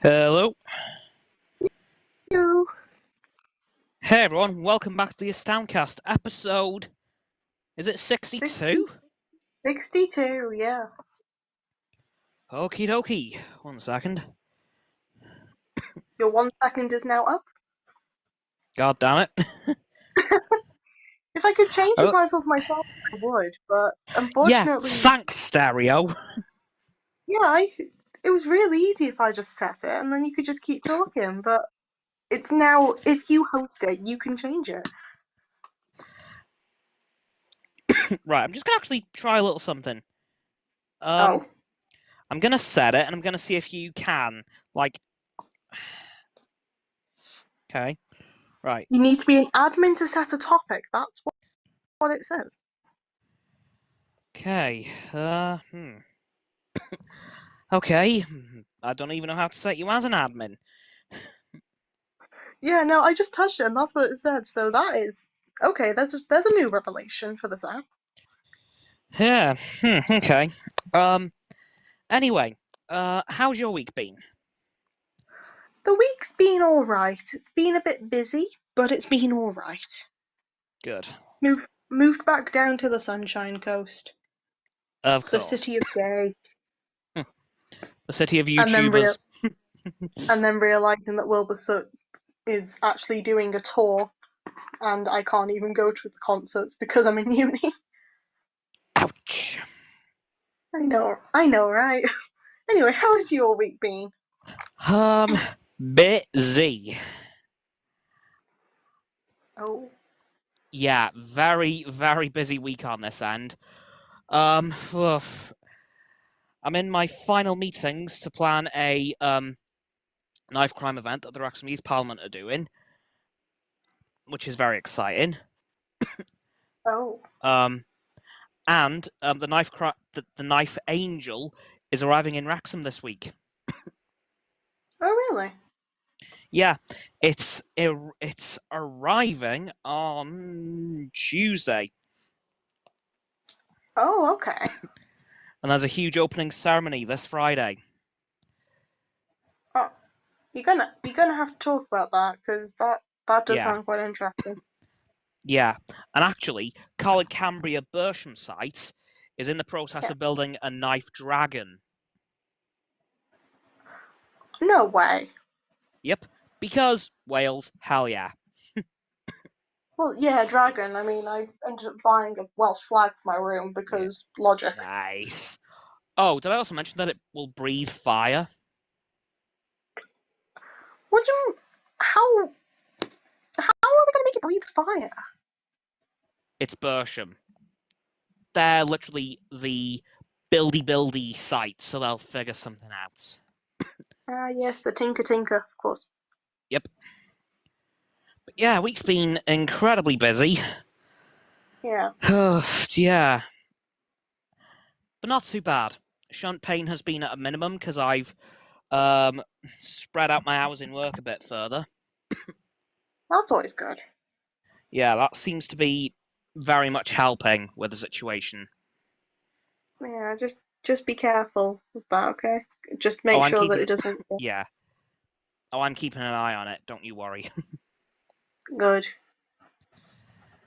Hello. Hello. Hey everyone, welcome back to the AstoundCast episode. Is it 62? 62, yeah. Okie dokie. 1 second. Your 1 second is now up. God damn it. If I could change the Oh, titles myself, I would, but yeah, unfortunately, thanks, Stereo. yeah, it was really easy if I just set it and then you could just keep talking, but it's now, if you host it, you can change it. Right, I'm just gonna actually try a little something. Oh, I'm gonna set it and I'm gonna see if you can. Like, okay, right. you need to be an admin to set a topic, that's what it says. Okay, Okay, I don't even know how to set you as an admin. Yeah, no, I just touched it and that's what it said, so that is, okay, there's a new revelation for this app. Yeah, okay. Anyway, how's your week been? The week's been alright, it's been a bit busy, but it's been alright. Good. Moved back down to the Sunshine Coast, Of the course. city of gay, The city of and then YouTubers. realizing that Wilbur is actually doing a tour, and I can't even go to the concerts because I'm in uni. Ouch. I know, right? Anyway, how has your week been? Um, busy. Oh, Yeah, very, very busy week on this end. Oof. I'm in my final meetings to plan a knife crime event that the Wrexham Youth Parliament are doing, which is very exciting. oh, Um, and the knife angel is arriving in Wrexham this week. oh, really? Yeah, it's arriving on Tuesday. Oh, okay. And there's a huge opening ceremony this Friday. Oh, you're gonna have to talk about that because that does Yeah, sound quite interesting. yeah. And actually, College Cambria Bersham site is in the process Yeah. of building a knife dragon. No way. Yep, because Wales, hell yeah. Well, yeah, dragon. I mean, I ended up buying a Welsh flag for my room Yeah, because logic. nice. Oh, did I also mention that it will breathe fire? What do you? How are they gonna make it breathe fire? It's Bersham. They're literally the buildy site, so they'll figure something out. Ah, yes, the Tinker Tinker, of course. Yep. But yeah, week's been incredibly busy. Yeah. Yeah, but not too bad. Shunt pain has been at a minimum because I've um, spread out my hours in work a bit further. That's always good. Yeah, that seems to be very much helping with the situation. Yeah, just be careful with that, okay? Just Oh, make I'm sure that keeping it doesn't get yeah. Oh, I'm keeping an eye on it. Don't you worry. good.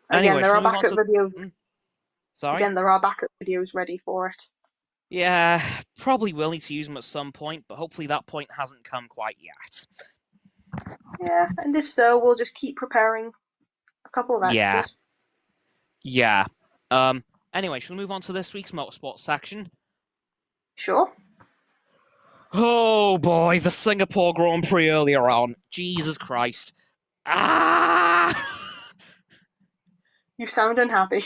Again, Anyway, there shall are we move on backup to? videos. Sorry. Again, there are backup videos ready for it. Yeah, probably will need to use them at some point, but hopefully that point hasn't come quite yet. Yeah, and if so, we'll just keep preparing a couple of Yeah, extras. yeah. Um. Anyway, shall we move on to this week's motorsport section? Sure. Oh boy, the Singapore Grand Prix earlier on. Jesus Christ. Ah! You sound unhappy.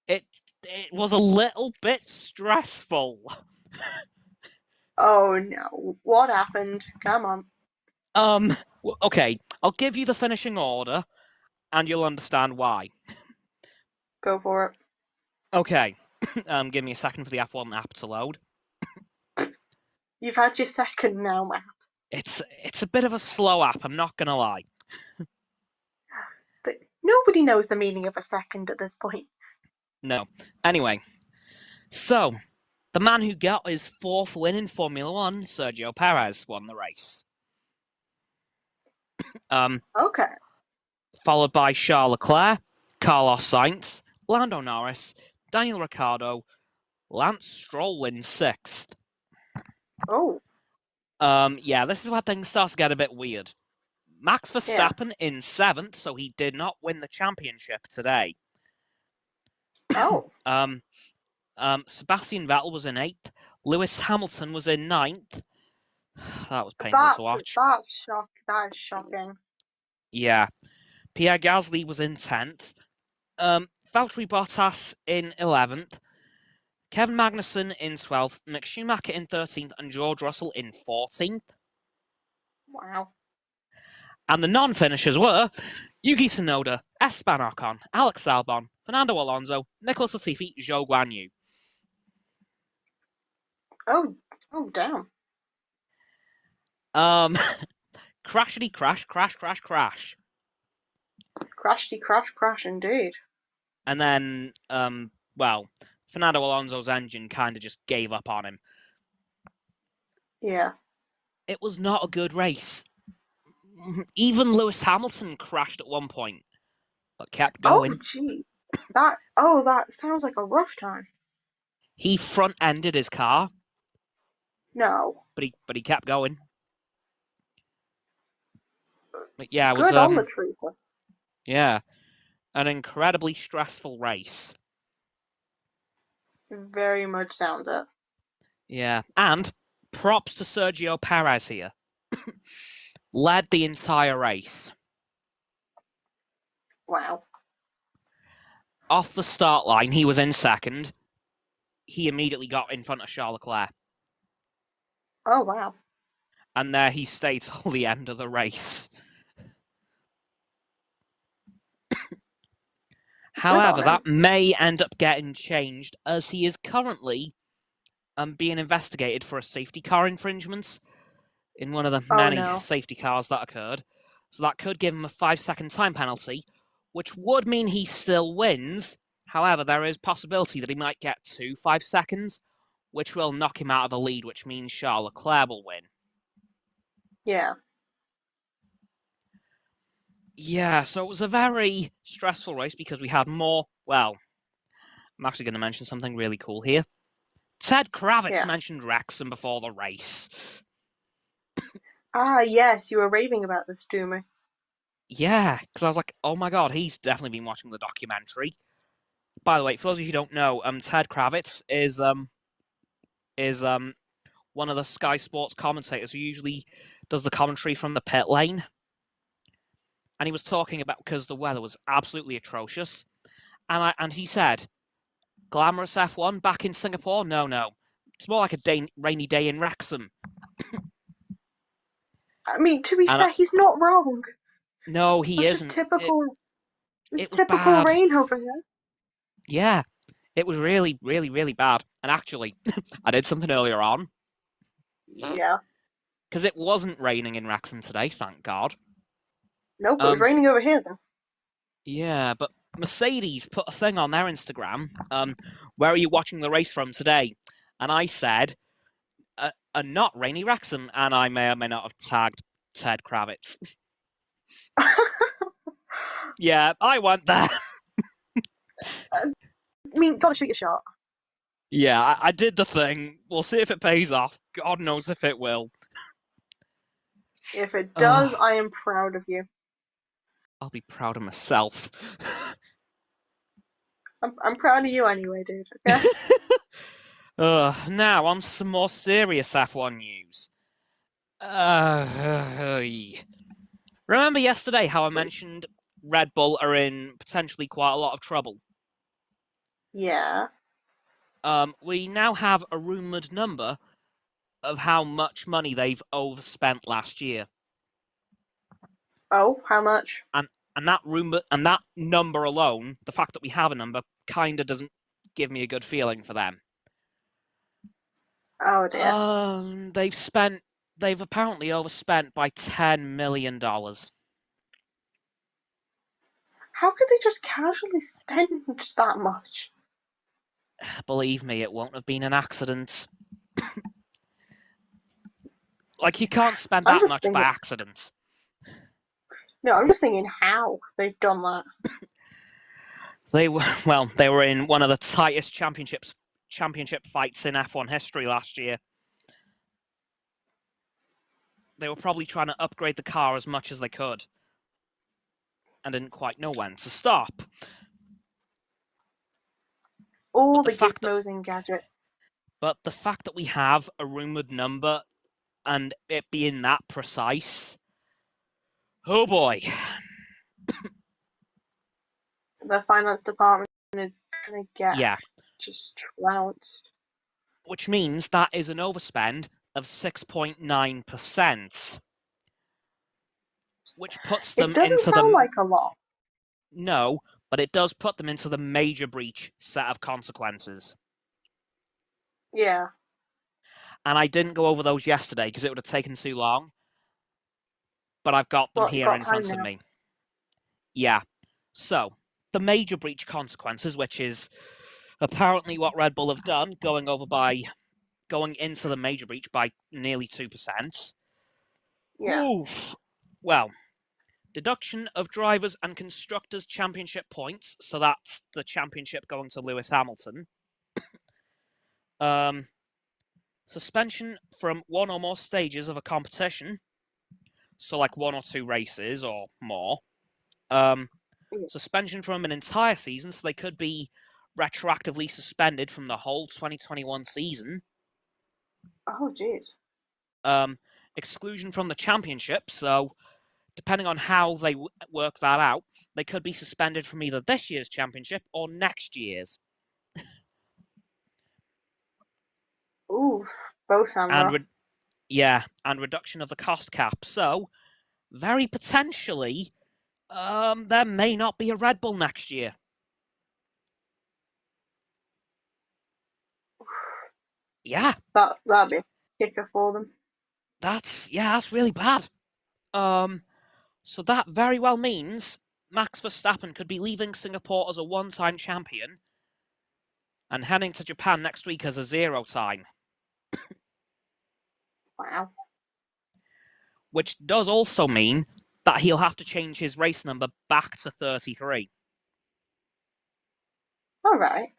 It it was a little bit stressful. Oh no. What happened? Come on. Okay, I'll give you the finishing order and you'll understand why. Go for it. Okay. Give me a second for the F1 app to load. You've had your second now, man. It's a bit of a slow app, I'm not gonna lie. But nobody knows the meaning of a second at this point. No. Anyway, so The man who got his 4th win in Formula One, Sergio Perez, won the race. Okay. Followed by Charles Leclerc, Carlos Sainz, Lando Norris, Daniel Ricciardo, Lance Stroll in 6th. Oh. Yeah, this is where things start to get a bit weird. Max Yeah. Verstappen in 7th, so he did not win the championship today. Oh. Sebastian Vettel was in 8th. Lewis Hamilton was in 9th. That was painful to watch. That is shocking. Yeah. Pierre Gasly was in 10th. Valtteri Bottas in 11th. Kevin Magnussen in 12th. Mick Schumacher in 13th. And George Russell in 14th. Wow. And the non-finishers were Yuki Tsunoda, Esteban Ocon, Alex Albon, Fernando Alonso, Nicholas Latifi, Zhou Guanyu. Oh. Oh, damn. Crashity crash, crash, crash, crash. Crashty crash indeed. And then, well, Fernando Alonso's engine kind of just gave up on him. Yeah. It was not a good race. Even Lewis Hamilton crashed at one point, but kept Oh, going. gee. That sounds like a rough time. He front-ended his car, No. but he kept going. But yeah, it was Good on the trooper. yeah, an incredibly stressful race. Very much sounds it. Yeah, and props to Sergio Perez here. Led the entire race. Wow. Off the start line, he was in 2nd. He immediately got in front of Charles Leclerc. Oh, wow. And there he stayed till the end of the race. However, that may end up getting changed as he is currently being investigated for a safety car infringement in one of the many safety cars that occurred. So that could give him a 5-second time penalty, which would mean he still wins. However, there is possibility that he might get 2 5 seconds, which will knock him out of the lead, which means Charles Leclerc will win. Yeah. Yeah, so it was a very stressful race because we had more. Well, I'm actually going to mention something really cool here. Ted Kravitz mentioned Wrexham before the race. Ah, yes, you were raving about this to me. Yeah, because I was like, oh my god, he's definitely been watching the documentary. By the way, for those of you who don't know, Ted Kravitz is one of the Sky Sports commentators who usually does the commentary from the pit lane. And he was talking about because the weather was absolutely atrocious, and he said, "Glamorous F1 back in Singapore? No, it's more like a rainy day in Wrexham." I mean, to be fair, he's not wrong. No, he It's isn't. just typical. It was typical bad. rain over here. Yeah, it was really, really, really bad. And actually, I did something earlier on. Yeah. Because it wasn't raining in Wrexham today, thank God. Nope, it was raining over here then. Yeah, but Mercedes put a thing on their Instagram. Where are you watching the race from today? And I said, a not rainy Wrexham, and I may or may not have tagged Ted Kravitz. Yeah, I went there. I mean, gotta shoot your shot. Yeah, I did the thing. We'll see if it pays off. God knows if it will. If it does, I am proud of you. I'll be proud of myself. I'm proud of you anyway, dude, okay? Now, on to some more serious F1 news. Remember yesterday how I mentioned Red Bull are in potentially quite a lot of trouble? Yeah. We now have a rumoured number of how much money they've overspent last year. Oh, how much? And that number alone, the fact that we have a number, kind of doesn't give me a good feeling for them. Oh dear. They've apparently overspent by $10 million. How could they just casually spend just that much? Believe me, it won't have been an accident. Like, you can't spend I'm that just much by thinking, accident. no, I'm just thinking how they've done that. They were in one of the tightest championship fights in F1 history last year. They were probably trying to upgrade the car as much as they could and didn't quite know when to stop. All But the the fact that gizmos and gadgets. we have a rumored number and it being that precise, oh boy. The finance department is gonna get Yeah, just trounced. which means that is an overspend of 6.9%, which puts It them doesn't into sound the like a lot. no, but it does put them into the major breach set of consequences. Yeah, And I didn't go over those yesterday because it would have taken too long, but I've got them well, you've here got in time front of now. me. Yeah. So, the major breach consequences, which is apparently what Red Bull have done, going into the major breach by nearly 2%. Yeah. Oof. Well, deduction of drivers and constructors championship points, so that's the championship going to Lewis Hamilton. Suspension from one or more stages of a competition, so like one or two races or more. Suspension from an entire season, so they could be retroactively suspended from the whole 2021 season. Oh, jeez. Exclusion from the championship, so depending on how they work that out, they could be suspended from either this year's championship or next year's. Ooh, both sound rough. And and reduction of the cost cap. So very potentially, there may not be a Red Bull next year. Yeah, That'd be a kicker for them. that's really bad. So that very well means Max Verstappen could be leaving Singapore as a one-time champion and heading to Japan next week as a zero-time. Wow. Which does also mean that he'll have to change his race number back to 33. All right.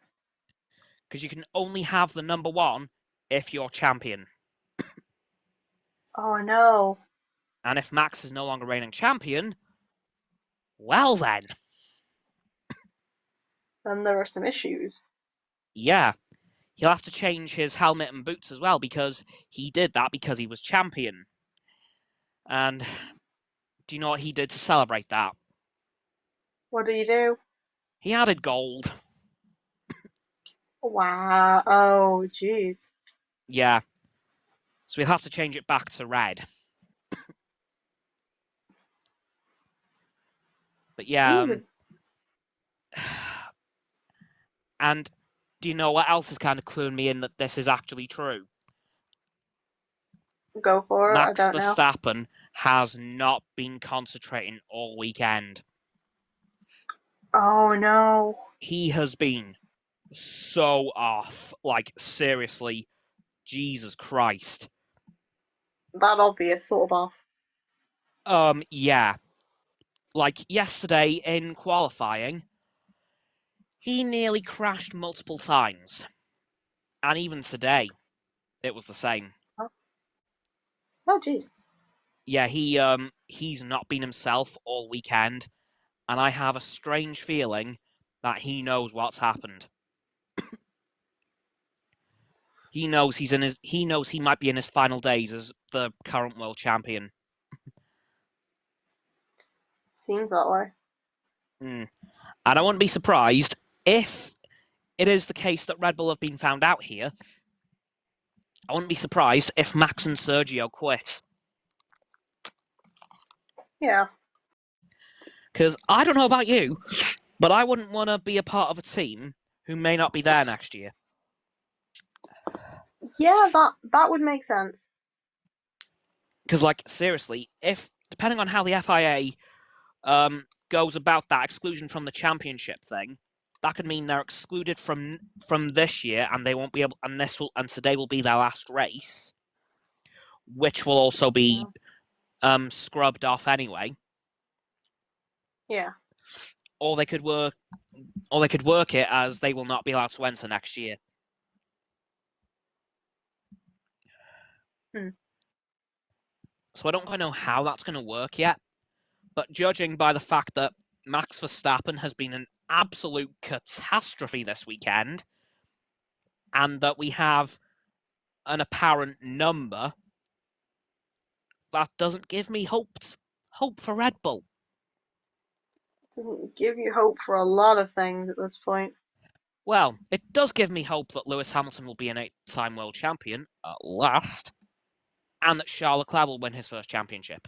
Because you can only have the number one if you're champion. Oh no. And if Max is no longer reigning champion, well then. Then there are some issues. Yeah. He'll have to change his helmet and boots as well because he did that because he was champion. And do you know what he did to celebrate that? What do you do? He added gold. Wow. Oh, jeez. Yeah. So we'll have to change it back to red. But yeah, Seems a and do you know what else is kind of cluing me in that this is actually true? go for it. I Max don't know. Verstappen has not been concentrating all weekend. Oh no. He has been so off. Like, seriously, Jesus Christ. That obvious sort of off. Yeah. Like, yesterday in qualifying, he nearly crashed multiple times. And even today, it was the same. Oh, oh jeez. Yeah, he's not been himself all weekend, and I have a strange feeling that he knows what's happened. He knows he knows he might be in his final days as the current world champion. Seems that way. And I wouldn't be surprised if it is the case that Red Bull have been found out here. I wouldn't be surprised if Max and Sergio quit. Yeah. Because I don't know about you, but I wouldn't want to be a part of a team who may not be there next year. Yeah, that would make sense. Because, like, seriously, if depending on how the FIA goes about that exclusion from the championship thing, that could mean they're excluded from this year, and they won't be able. And today will be their last race, which will also be scrubbed off anyway. Yeah. Or they could work it as they will not be allowed to enter next year. So I don't quite know how that's going to work yet. But judging by the fact that Max Verstappen has been an absolute catastrophe this weekend, and that we have an apparent number, that doesn't give me hope for Red Bull. Doesn't give you hope for a lot of things at this point. Well, it does give me hope that Lewis Hamilton will be an 8-time world champion at last, and that Charles Leclerc will win his first championship.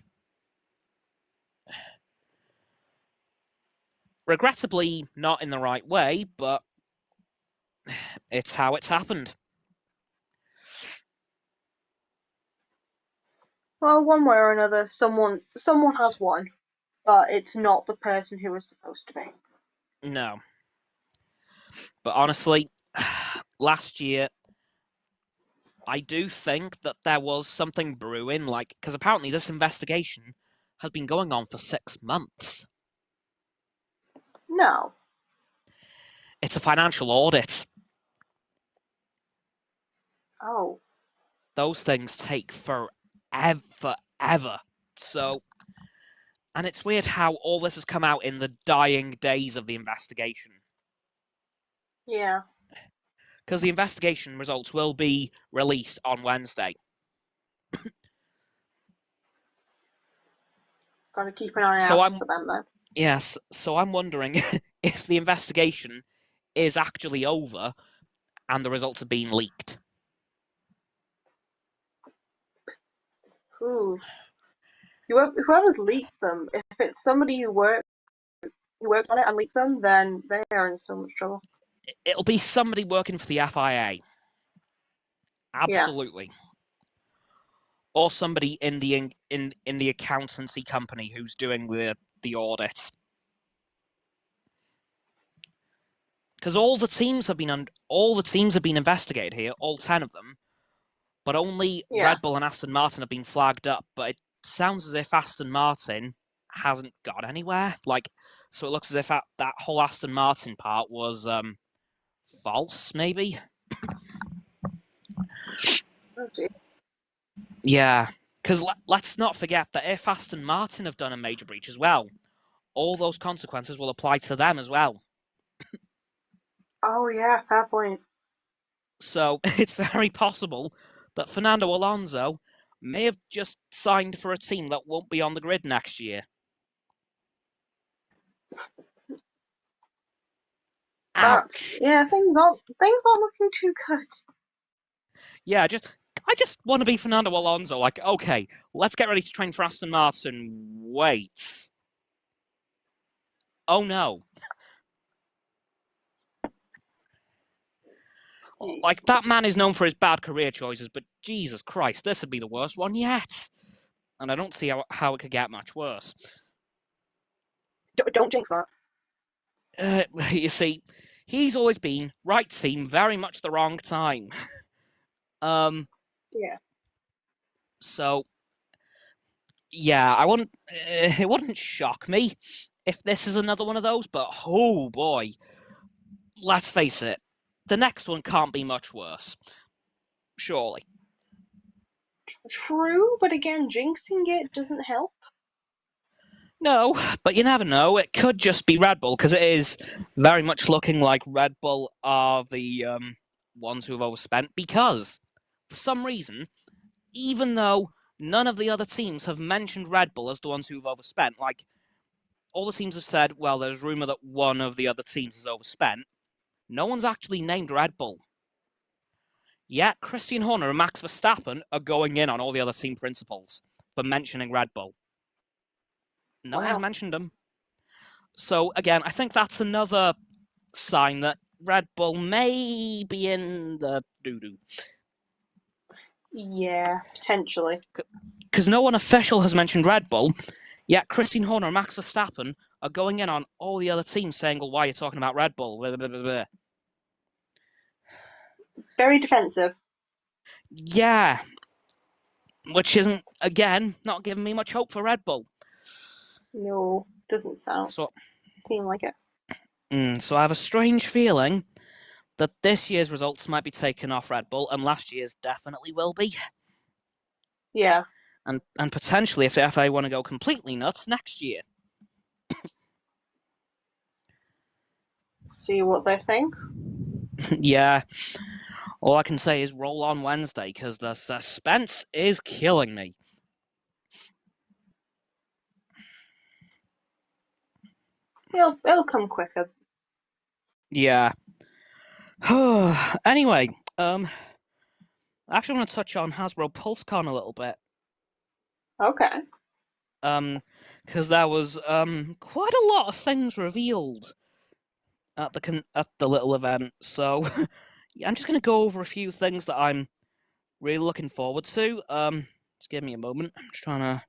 Regrettably, not in the right way, but it's how it's happened. Well, one way or another, someone has won, but it's not the person who was supposed to be. No. But honestly, last year, I do think that there was something brewing, because apparently this investigation has been going on for 6 months. No. It's a financial audit. Oh. Those things take forever. So, and it's weird how all this has come out in the dying days of the investigation. Yeah. Because the investigation results will be released on Wednesday. Gotta keep an eye out for them, though. Yes, so I'm wondering if the investigation is actually over and the results have been leaked. Ooh. Whoever's leaked them, if it's somebody who worked on it and leaked them, then they are in so much trouble. It'll be somebody working for the FIA. Absolutely. Yeah. Or somebody in the accountancy company who's doing the audit. Because all the teams have been investigated here, all 10 of them, but only Red Bull and Aston Martin have been flagged up. But it sounds as if Aston Martin hasn't got anywhere. So it looks as if that whole Aston Martin part was false, maybe. Oh, dear. Yeah, because let's not forget that if Aston Martin have done a major breach as well, all those consequences will apply to them as well. Oh yeah, fair point. So it's very possible that Fernando Alonso may have just signed for a team that won't be on the grid next year. Ouch. Things aren't looking too good. Yeah, I just want to be Fernando Alonso. Okay, let's get ready to train for Aston Martin. Wait. Oh no. That man is known for his bad career choices, but Jesus Christ, this would be the worst one yet. And I don't see how it could get much worse. Don't jinx that. You see, he's always been right team, very much the wrong time. Yeah. So, yeah, it wouldn't shock me if this is another one of those, but oh boy. Let's face it, the next one can't be much worse. Surely. True, but again, jinxing it doesn't help. No, but you never know. It could just be Red Bull, because it is very much looking like Red Bull are the ones who have overspent, because, for some reason, even though none of the other teams have mentioned Red Bull as the ones who've overspent, all the teams have said, well, there's rumour that one of the other teams has overspent, no one's actually named Red Bull. Yet, Christian Horner and Max Verstappen are going in on all the other team principals for mentioning Red Bull. No one's mentioned them. So, again, I think that's another sign that Red Bull may be in the doo-doo. Yeah, potentially. Because no one official has mentioned Red Bull, yet Christian Horner and Max Verstappen are going in on all the other teams saying, well, why are you talking about Red Bull? Blah, blah, blah, blah. Very defensive. Yeah, which isn't, again, not giving me much hope for Red Bull. No, doesn't So, seem like it. so I have a strange feeling that this year's results might be taken off Red Bull, and last year's definitely will be. Yeah. And potentially, if the FA want to go completely nuts, next year. See what they think. Yeah. All I can say is roll on Wednesday, because the suspense is killing me. It'll come quicker. Yeah. Anyway, I actually want to touch on Hasbro PulseCon a little bit. Okay. Because there was quite a lot of things revealed at the little event. So yeah, I'm just gonna go over a few things that I'm really looking forward to. Just give me a moment. I'm just trying to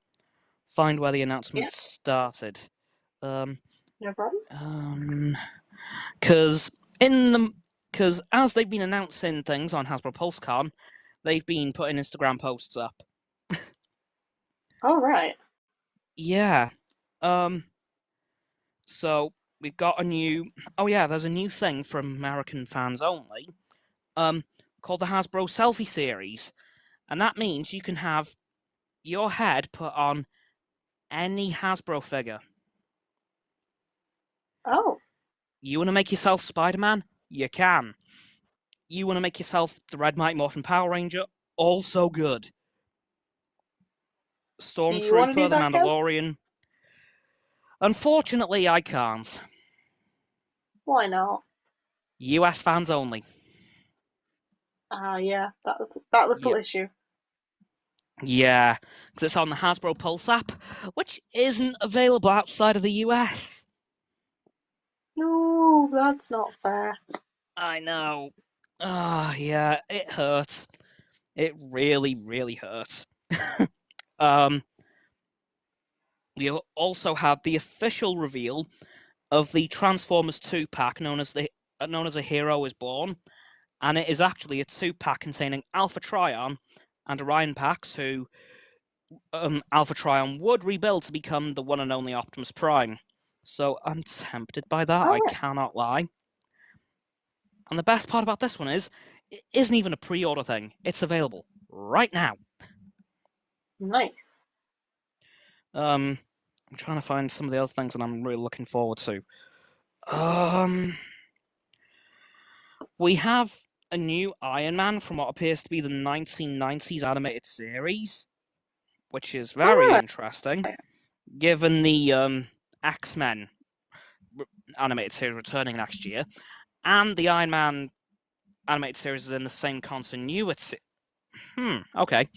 find where the Yeah, announcement started. Um, no problem. Because in the because as they've been announcing things on Hasbro PulseCon, they've been putting Instagram posts up. All right. Yeah. Um. So we've got a new. Oh yeah, there's a new thing from American fans only. Um, called the Hasbro Selfie series, and that means you can have your head put on any Hasbro figure. Oh, You want to make yourself Spider-Man? You can. You want to make yourself the Red Mighty Morphin Power Ranger? Also good. do you want to do Stormtrooper, the that, Kev? Mandalorian. Unfortunately, I can't. Why not? US fans only. Ah, yeah, that little Yeah, issue. yeah, because it's on the Hasbro Pulse app, which isn't available outside of the US. No, that's not fair. I know. Ah, yeah, it hurts. It really, really hurts. um, we also had the official reveal of the Transformers 2 pack known as A Hero Is Born, and it is actually a 2 pack containing Alpha Trion and Orion Pax, who Alpha Trion would rebuild to become the one and only Optimus Prime. So I'm tempted by that, All I right. cannot lie. And the best part about this one is, it isn't even a pre-order thing. It's available right now. Nice. I'm trying to find some of the other things that I'm really looking forward to. Um, we have a new Iron Man from what appears to be the 1990s animated series, which is All very right. interesting, given the X-Men animated series returning next year, and the Iron Man animated series is in the same continuity. Okay.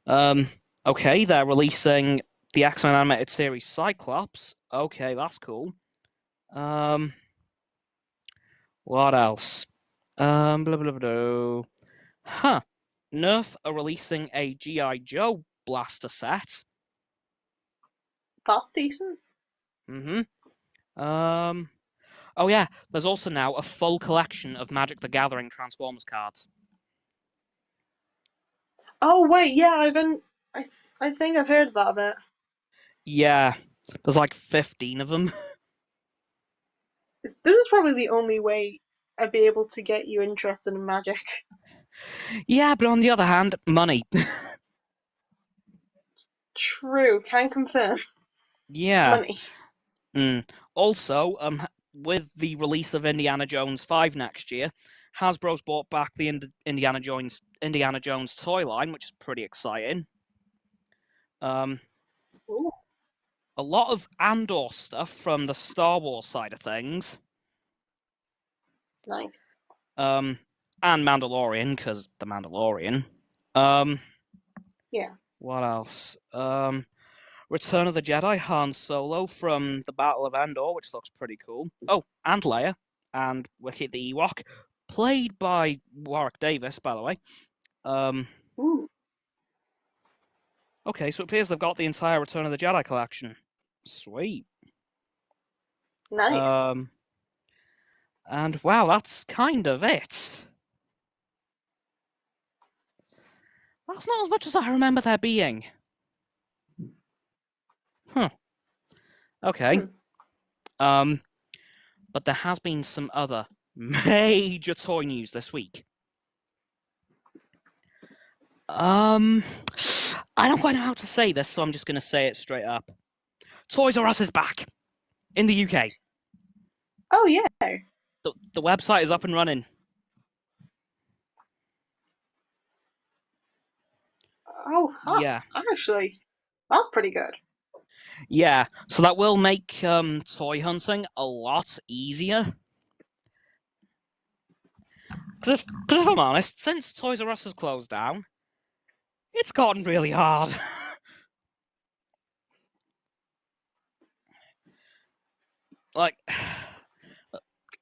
Um, okay, they're releasing the X-Men animated series Cyclops. Okay, that's cool. Um, what else? Blah blah blah. Huh. Nerf are releasing a GI Joe blaster set. That's decent. Mm-hmm. Oh yeah, there's also now a full collection of Magic the Gathering Transformers cards. Oh wait, yeah, I I think I've heard that a bit. Yeah, there's like 15 of them. This is probably the only way I'd be able to get you interested in magic. Yeah, but on the other hand, money. True, can confirm. Yeah. Money. Mm. Also, with the release of Indiana Jones 5 next year, Hasbro's bought back the Indiana Jones toy line, which is pretty exciting. Um, Ooh, a lot of Andor stuff from the Star Wars side of things. nice. Um, and Mandalorian, because the Mandalorian. Um, Yeah. what else? Return of the Jedi, Han Solo from the Battle of Endor, which looks pretty cool. Oh, and Leia, and Wiki the Ewok, played by Warwick Davis, by the way. Um, Ooh, Okay, so it appears they've got the entire Return of the Jedi collection. Sweet. Nice. And wow, that's kind of it. That's not as much as I remember there being. Huh. Okay. Hmm. But there has been some other major toy news this week. I don't quite know how to say this, so I'm just going to say it straight up. Toys R Us is back in the UK. Oh yeah. The website is up and running. Oh, huh. Yeah. Actually, that's pretty good. Yeah, so that will make toy hunting a lot easier. Because if I'm honest, since Toys R Us has closed down, it's gotten really hard. Like,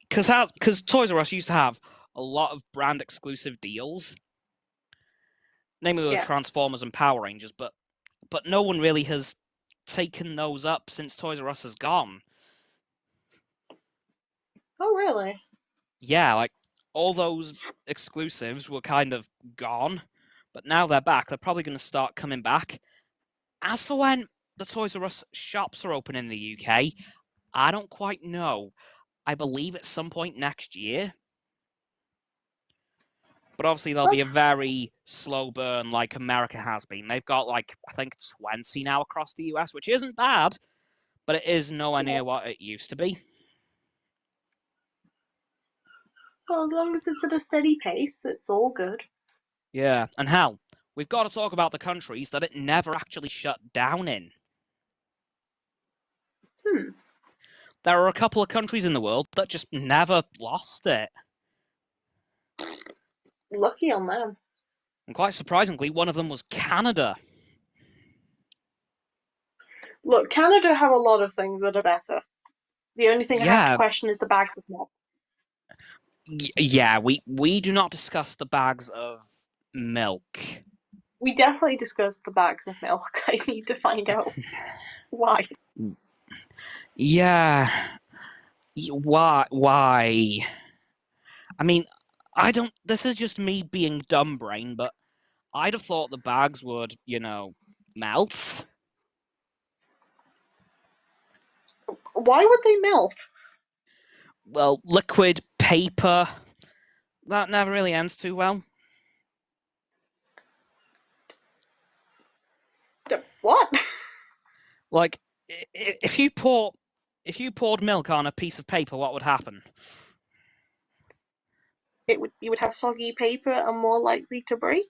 because Toys R Us used to have a lot of brand exclusive deals, namely with Yeah. Transformers and Power Rangers, but no one really has taken those up since Toys R Us has gone. Oh really? Yeah, like all those exclusives were kind of gone, but now they're back. They're probably going to start coming back. As for when the Toys R Us shops are open in the UK, I don't quite know. I believe at some point next year. But obviously there'll be That's a very slow burn like America has been. They've got like I think 20 now across the US, which isn't bad, but it is nowhere yeah. near what it used to be. Well, as long as it's at a steady pace, it's all good. Yeah, and hell, we've got to talk about the countries that it never actually shut down in. Hmm. There are a couple of countries in the world that just never lost it. Lucky on them. And quite surprisingly, one of them was Canada. Look, Canada have a lot of things that are better. The only thing I have to Yeah, question is the bags of milk. yeah, we do not discuss the bags of milk. We definitely discussed the bags of milk. I need to find out why. Yeah, why? Why? I mean, I don't. This is just me being dumb brain, but I'd have thought the bags would, melt. Why would they melt? Well, liquid paper that never really ends too well. What? Like, if you poured milk on a piece of paper, what would happen? You would have soggy paper and more likely to break.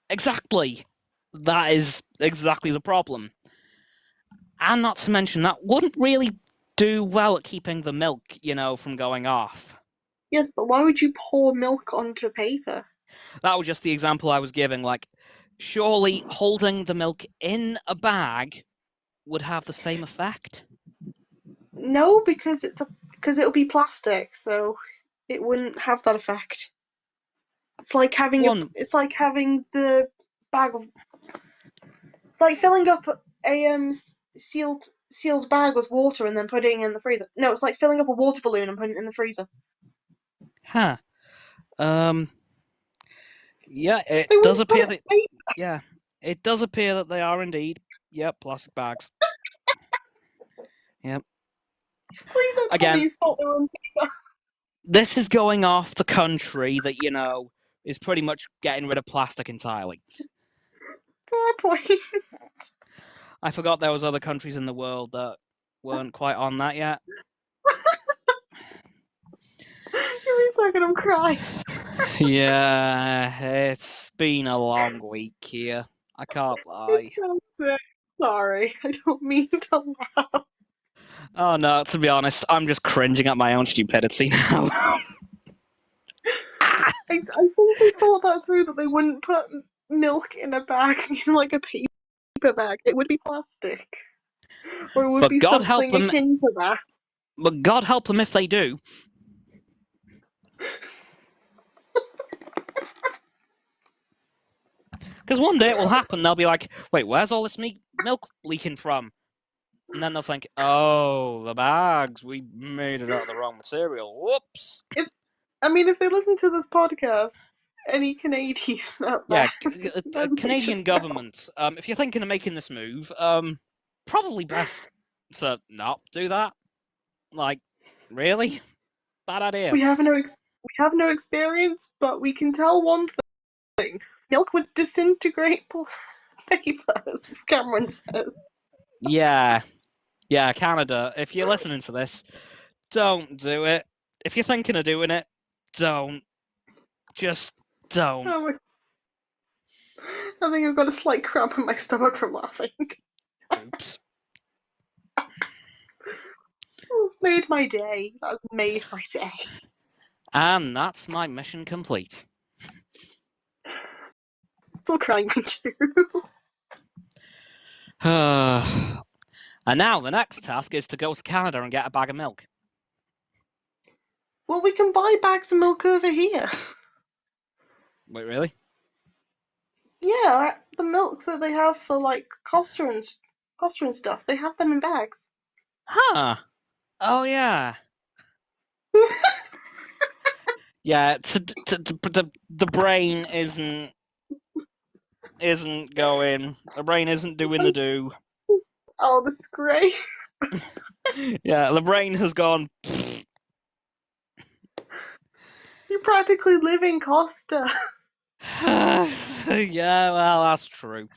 Exactly. That is exactly the problem. And not to mention, that wouldn't really do well at keeping the milk, from going off. Yes, but why would you pour milk onto paper? That was just the example I was giving. Like, surely holding the milk in a bag would have the same effect. No, because it'll be plastic, so it wouldn't have that effect. One, It's like having the bag of it's like filling up a sealed bag with water and then putting it in the freezer. No, it's like filling up a water balloon and putting it in the freezer. huh? Um, yeah, it They does wouldn't put appear it. that. Yeah, it does appear that they are indeed. Yep, plastic bags. Yep. Please don't tell me Again, you thought they were on paper. this is going off the country that is pretty much getting rid of plastic entirely. Fair point. I forgot there was other countries in the world that weren't quite on that yet. Give me a second, I'm crying. Yeah, it's been a long week here. I can't It's lie. so sick. Sorry, I don't mean to laugh. Oh no, to be honest, I'm just cringing at my own stupidity now. I think they thought that through that they wouldn't put milk in a bag in like a paper bag. It would be plastic, or it would but be God help something them. akin to that. But God help them if they do. Because one day it will happen. They'll be like, "Wait, where's all this milk leaking from?" And then they'll think, "Oh, the bags. We made it out of the wrong material. Whoops." If they listen to this podcast, any Canadian out Yeah, there, then they should Canadian know. government. If you're thinking of making this move, probably best to not do that. Like, really? Bad idea. We have no experience, but we can tell one thing: milk would disintegrate paper, as Cameron says. Yeah, Canada. If you're listening to this, don't do it. If you're thinking of doing it, don't. Just don't. Oh, I think I've got a slight cramp in my stomach from laughing. Oops. That's made my day. That's made my day. And that's my mission complete. Still crying when you. And now the next task is to go to Canada and get a bag of milk. Well, we can buy bags of milk over here. Wait, really? Yeah, the milk that they have for like Costa and stuff, they have them in bags. Huh. Oh, yeah. Yeah, the brain isn't going. The brain isn't doing the do. Oh, this is great. Yeah, the brain has gone. You practically live in Costa. Yeah, well, that's true.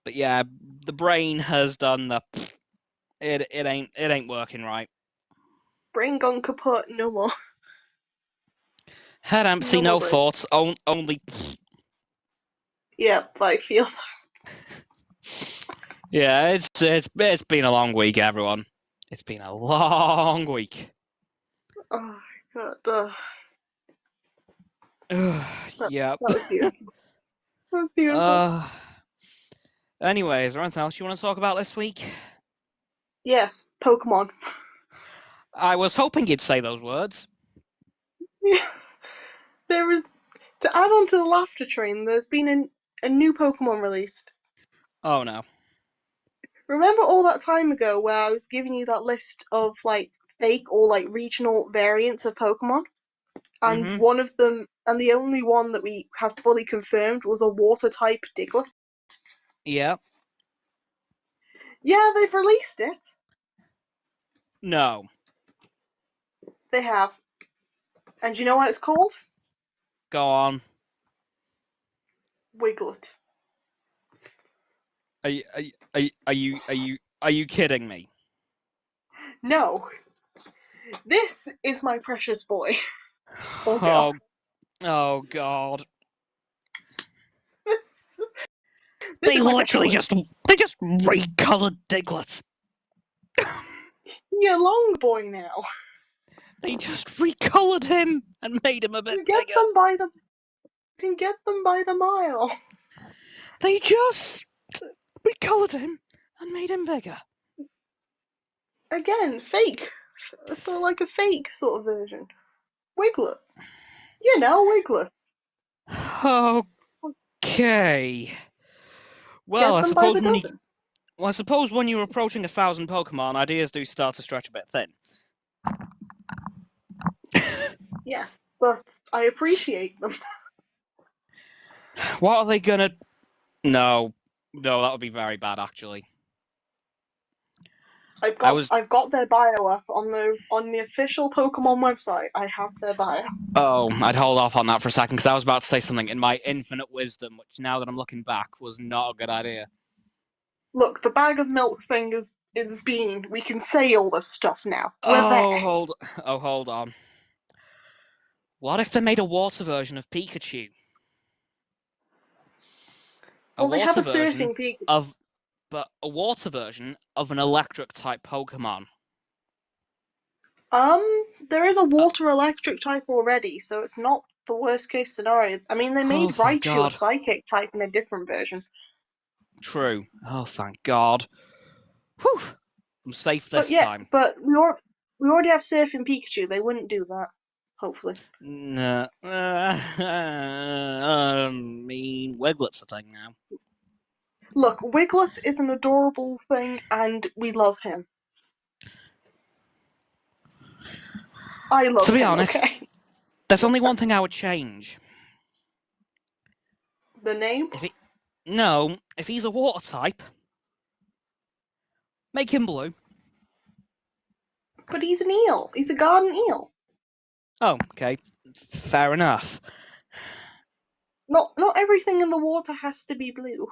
But yeah, the brain has done the. It ain't working right. Brain gone kaput, no more. Head empty, No no more brain. thoughts, only. Yep, I feel that. Yeah, it's been a long week, everyone. It's been a long week. Oh my god. Yep. That was beautiful. That was beautiful. Anyway, is there anything else you want to talk about this week? Yes, Pokemon. I was hoping you'd say those words. There is, to add on to the laughter train, there's been a new Pokemon released. Oh no. Remember all that time ago where I was giving you that list of like fake or like regional variants of Pokemon? And Mm-hmm. one of them, and the only one that we have fully confirmed, was a water type Diglett. Yeah. Yeah, they've released it. No. They have. And do you know what it's called? Go on. Wiglet. Are you kidding me? No. This is my precious boy. Or girl. Oh God. This They is my precious literally boy. just recolored Diglets. You're long boy now. They just recolored him and made him a bit You get bigger. them by the. You can get them by the mile. They just recolored him and made him bigger. Again, fake. So like a fake sort of version. Wiglet. You know, Wiglet. Okay. Well, Get them by the dozen. I suppose when you're approaching 1,000 Pokemon, ideas do start to stretch a bit thin. Yes, but I appreciate them. What are they gonna? No, that would be very bad, actually. I've got their bio up on the official Pokemon website. I have their bio. Oh, I'd hold off on that for a second because I was about to say something in my infinite wisdom, which now that I'm looking back was not a good idea. Look, the bag of milk thing is being. We can say all this stuff now. We're there. Hold on. What if they made a water version of Pikachu? A Well, they have water a version surfing Pikachu. a water version of an electric type Pokemon. There is a water electric type already, so it's not the worst case scenario. I mean, they Oh, made thank Raichu a God. psychic type in a different version. True. Oh, thank God. Whew. I'm safe this time. But we already have surfing Pikachu. They wouldn't do that. hopefully. No. I mean, Wiglet's a thing now. Look, Wiglet is an adorable thing, and we love him. I To love be him, honest, okay? there's only one thing I would change. The name? If he's a water type, make him blue. But he's an eel. He's a garden eel. Oh, okay. Fair enough. Not everything in the water has to be blue.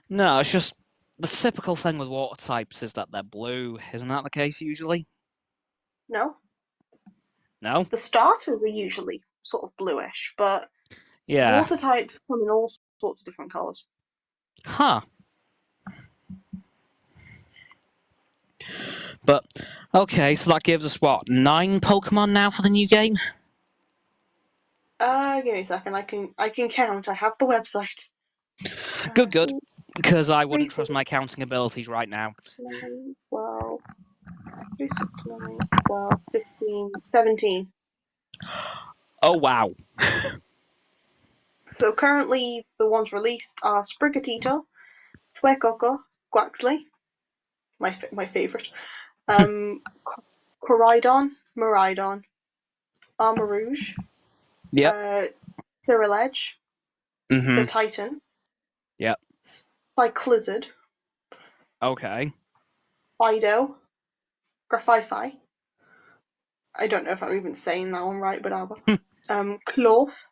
No, it's just the typical thing with water types is that they're blue. Isn't that the case usually? No? No? The starters are usually sort of bluish, but Yeah. water types come in all sorts of different colours. Huh. But, okay, so that gives us what, 9 Pokemon now for the new game? Give me a second. I can count. I have the website. Good. Because I 3, wouldn't 6, trust my counting abilities right now. 9, 12, 3, 6, 9, 12, 15, 17. Oh, wow. So currently the ones released are Sprigatito, Suecoco, Quaxley, my favourite, Coridon, Maridon, Armarouge, Yep. Cyriledge, Mm-hmm. Titan, Yep. Cyclizard, Okay. Fido, Graphifi. I don't know if I'm even saying that one right, but Cloth,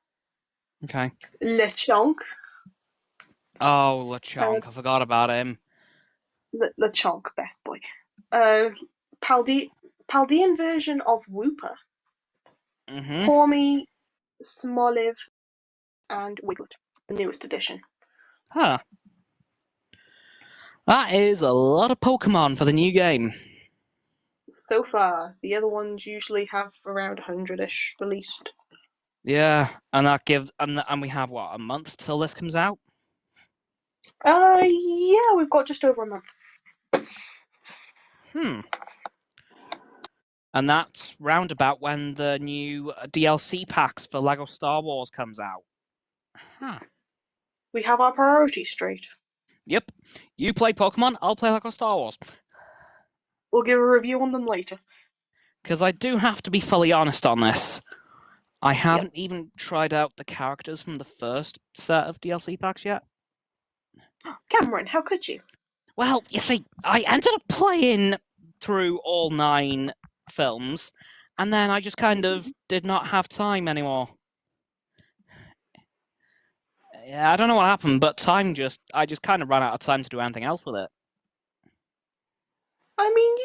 Okay. Lechonk, Oh, uh, Lechonk. I forgot about him. Lechonk, best boy. Paldean version of Wooper, Mm-hmm. Pawmi, Smoliv, and Wiglet, the newest edition. Huh. That is a lot of Pokemon for the new game. So far, the other ones usually have around 100-ish released. Yeah, and and we have what, a month till this comes out? Yeah, we've got just over a month. Hmm. And that's round about when the new DLC packs for Lego Star Wars comes out. Huh. We have our priorities straight. Yep. You play Pokemon, I'll play Lego Star Wars. We'll give a review on them later. Because I do have to be fully honest on this. I Yep. haven't even tried out the characters from the first set of DLC packs yet. Cameron, how could you? Well, you see, I ended up playing through all 9 films, and then I just kind of did not have time anymore. Yeah, I don't know what happened, but I just kind of ran out of time to do anything else with it. I mean,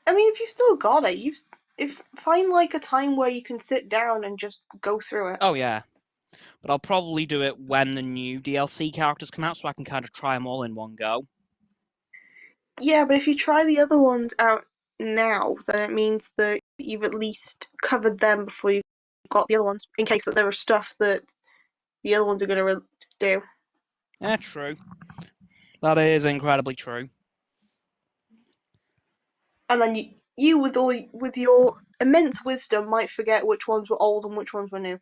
if you've still got it, if find like a time where you can sit down and just go through it. Oh yeah, but I'll probably do it when the new DLC characters come out, so I can kind of try them all in one go. Yeah, but if you try the other ones out now, then it means that you've at least covered them before you got the other ones, in case that there are stuff that the other ones are going to do. Yeah, true. That is incredibly true. And then you with your immense wisdom might forget which ones were old and which ones were new.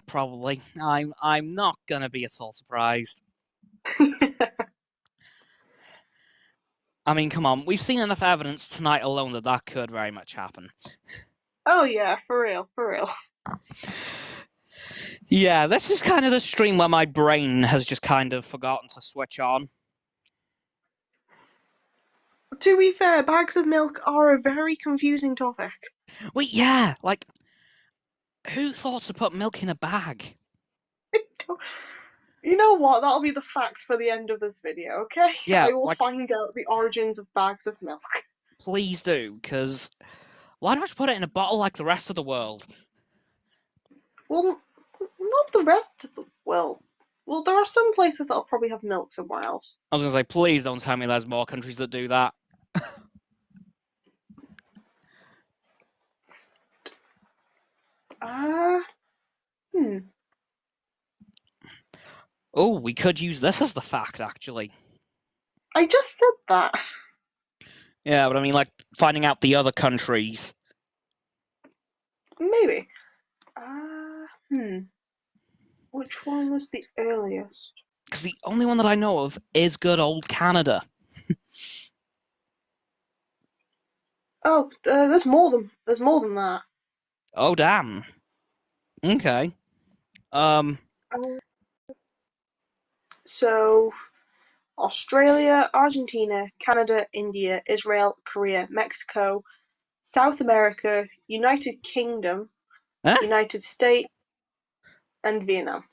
Probably. I'm not gonna be at all surprised. I mean, come on, we've seen enough evidence tonight alone that that could very much happen. Oh yeah, for real, for real. Yeah, this is kind of the stream where my brain has just kind of forgotten to switch on. To be fair, bags of milk are a very confusing topic. Wait, yeah, like, who thought to put milk in a bag? You know what? That'll be the fact for the end of this video, okay? Yeah, I will like, find out the origins of bags of milk. please do, because why not just put it in a bottle like the rest of the world? Well, not the rest of the well, there are some places that'll probably have milk somewhere else. I was gonna say, please don't tell me there's more countries that do that. Ah, hmm. Oh, we could use this as the fact, actually. I just said that. Yeah, but I mean, like, finding out the other countries. Maybe. Uh, hmm. Which one was the earliest? Because the only one that I know of is good old Canada. Oh, there's more than that. Oh, damn. Okay. Um, Uh, so Australia, Argentina, Canada, India, Israel, Korea, Mexico, South America, United Kingdom, eh? United States, and Vietnam.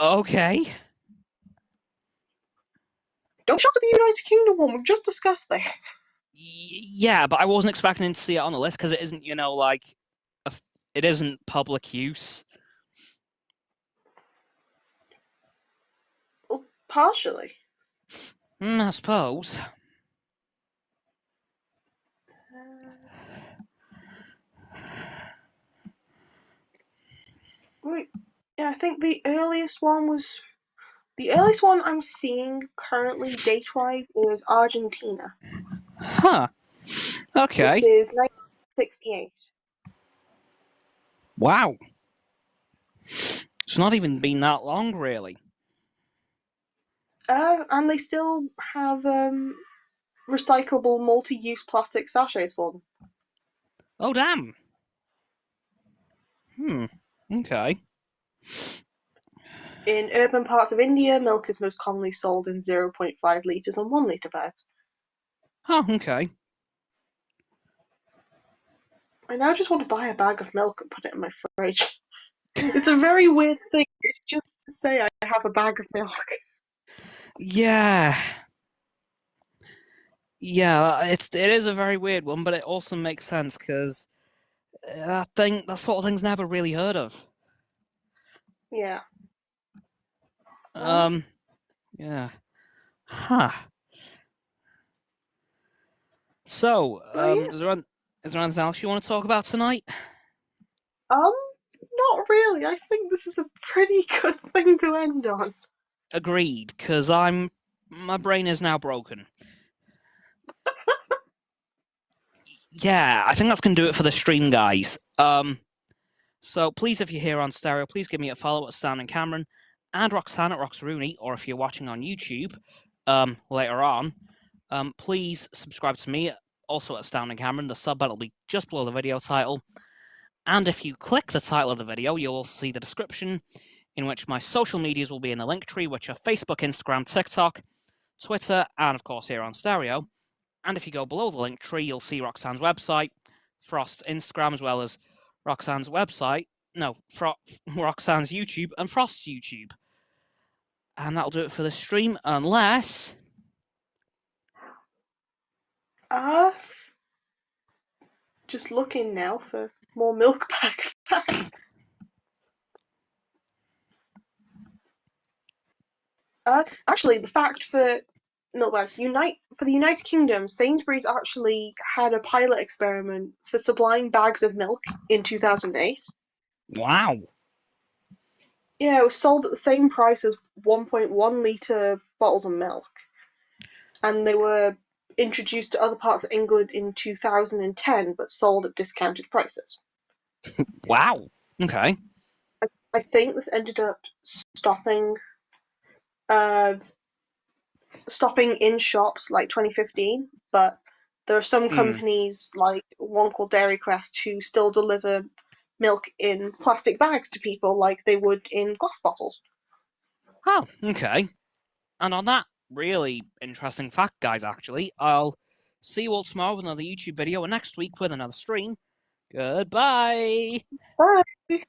Okay. Don't shock at the United Kingdom one. We've just discussed this. Yeah, but I wasn't expecting to see it on the list because it isn't, like, it isn't public use. Well, partially. I suppose. Wait, yeah, I think the earliest one I'm seeing currently date-wise is Argentina, Huh. which Okay. is 1968. Wow. It's not even been that long, really. And they still have recyclable multi-use plastic sachets for them. Oh, damn. Hmm. Okay. In urban parts of India, milk is most commonly sold in 0.5 litres and 1 litre bags. Oh, okay. I now just want to buy a bag of milk and put it in my fridge. It's a very weird thing. It's just to say I have a bag of milk. Yeah. Yeah, it is a very weird one, but it also makes sense because that sort of thing's never really heard of. Yeah. Uh, Um, yeah. Huh. So, but yeah. is there anything else you want to talk about tonight? Um, Not really. I think this is a pretty good thing to end on. Agreed, because my brain is now broken. Yeah, I think that's gonna do it for the stream, guys. So please, if you're here on stereo, please give me a follow at Stan and Cameron and Roxanne at Roxrooney, or if you're watching on YouTube, later on, please subscribe to me also at Stan and Cameron. The sub button will be just below the video title. And if you click the title of the video, you'll also see the description in which my social medias will be in the link tree, which are Facebook, Instagram, TikTok, Twitter, and of course here on stereo. And if you go below the link tree, you'll see Roxanne's website, Frost's Instagram, as well as Roxanne's website. No, Roxanne's YouTube and Frost's YouTube. And that'll do it for the stream, unless. Uh, just looking now for more milk bag facts. Actually, the fact for milk bags, for the United Kingdom, Sainsbury's actually had a pilot experiment for supplying bags of milk in 2008. Wow. Yeah, it was sold at the same price as 1.1 litre bottles of milk, and they were introduced to other parts of England in 2010, but sold at discounted prices. Wow. Okay. I think this ended up stopping uh, stopping in shops like 2015, but there are some Hmm. companies like one called Dairy Crest who still deliver milk in plastic bags to people like they would in glass bottles. Oh, okay. And on that really interesting fact, guys, actually, I'll see you all tomorrow with another YouTube video and next week with another stream. Goodbye. Bye.